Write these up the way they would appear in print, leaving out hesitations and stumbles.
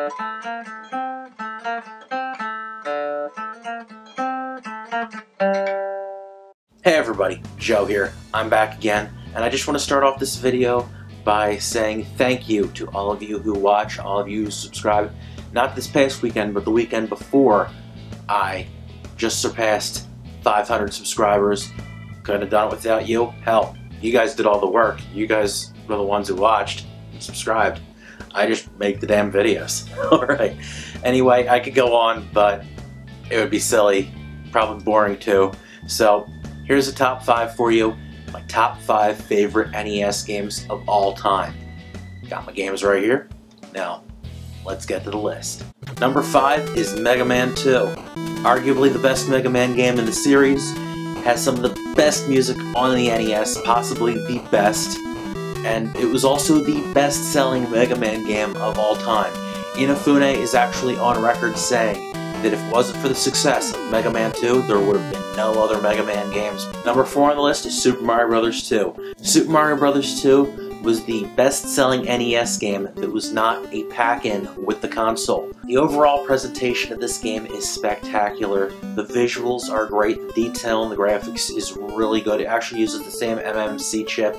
Hey everybody, Joe here. I'm back again, and I just want to start off this video by saying thank you to all of you who watch, all of you who subscribe. Not this past weekend, but the weekend before, I just surpassed 500 subscribers. Couldn't have done it without you. Hell, you guys did all the work. You guys were the ones who watched and subscribed. I just make the damn videos. Alright. Anyway, I could go on, but it would be silly. Probably boring too. So, here's a top 5 for you. My top 5 favorite NES games of all time. Got my games right here. Now, let's get to the list. Number 5 is Mega Man 2. Arguably the best Mega Man game in the series. Has some of the best music on the NES, possibly the best. And it was also the best-selling Mega Man game of all time. Inafune is actually on record saying that if it wasn't for the success of Mega Man 2, there would have been no other Mega Man games. Number 4 on the list is Super Mario Bros. 2. Super Mario Bros. 2 was the best-selling NES game that was not a pack-in with the console. The overall presentation of this game is spectacular. The visuals are great, the detail and the graphics is really good. It actually uses the same MMC chip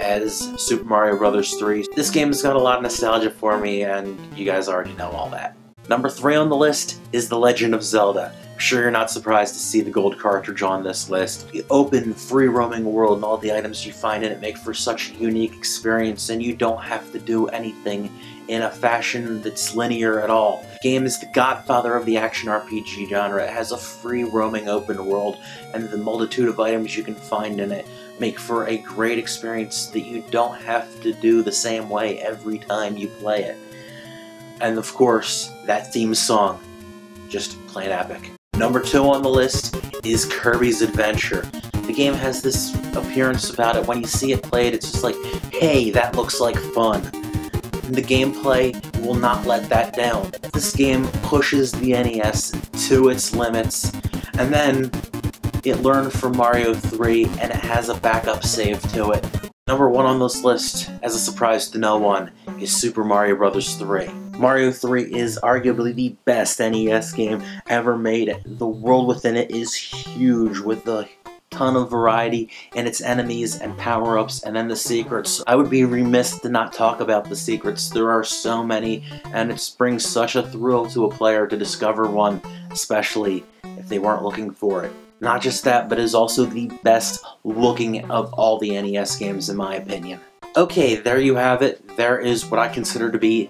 as Super Mario Bros. 3. This game has got a lot of nostalgia for me, and you guys already know all that. Number 3 on the list is The Legend of Zelda. I'm sure you're not surprised to see the gold cartridge on this list. The open, free-roaming world and all the items you find in it make for such a unique experience, and you don't have to do anything in a fashion that's linear at all. The game is the godfather of the action RPG genre. It has a free-roaming open world, and the multitude of items you can find in it make for a great experience that you don't have to do the same way every time you play it. And of course, that theme song, just plain epic. Number 2 on the list is Kirbys Adventure. The game has this appearance about it. When you see it played, it's just like, hey, that looks like fun. And the gameplay will not let that down. This game pushes the NES to its limits, and then it learned from Mario 3, and it has a backup save to it. Number 1 on this list, as a surprise to no one, is Super Mario Bros. 3. Mario 3 is arguably the best NES game ever made. The world within it is huge, with a ton of variety in its enemies and power-ups, and then the secrets. I would be remiss to not talk about the secrets. There are so many, and it brings such a thrill to a player to discover one, especially if they weren't looking for it. Not just that, but it is also the best looking of all the NES games in my opinion. Okay, there you have it. There is what I consider to be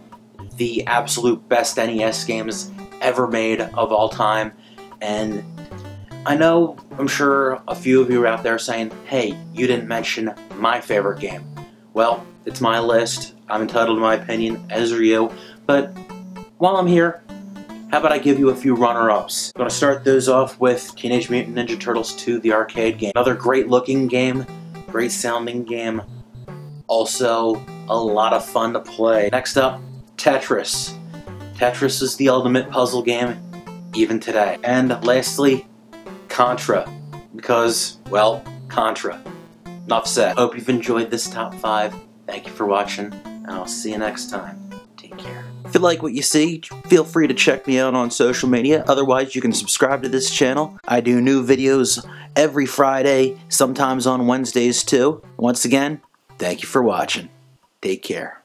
the absolute best NES games ever made of all time. And I know, I'm sure a few of you are out there saying, hey, you didn't mention my favorite game. Well, it's my list. I'm entitled to my opinion, as are you. But while I'm here, how about I give you a few runner-ups? I'm going to start those off with Teenage Mutant Ninja Turtles 2, the arcade game. Another great-looking game, great-sounding game, also a lot of fun to play. Next up, Tetris. Tetris is the ultimate puzzle game, even today. And lastly, Contra. Because, well, Contra. Enough said. Hope you've enjoyed this top 5. Thank you for watching, and I'll see you next time. Take care. If you like what you see, feel free to check me out on social media. Otherwise, you can subscribe to this channel. I do new videos every Friday, sometimes on Wednesdays too. Once again, thank you for watching. Take care.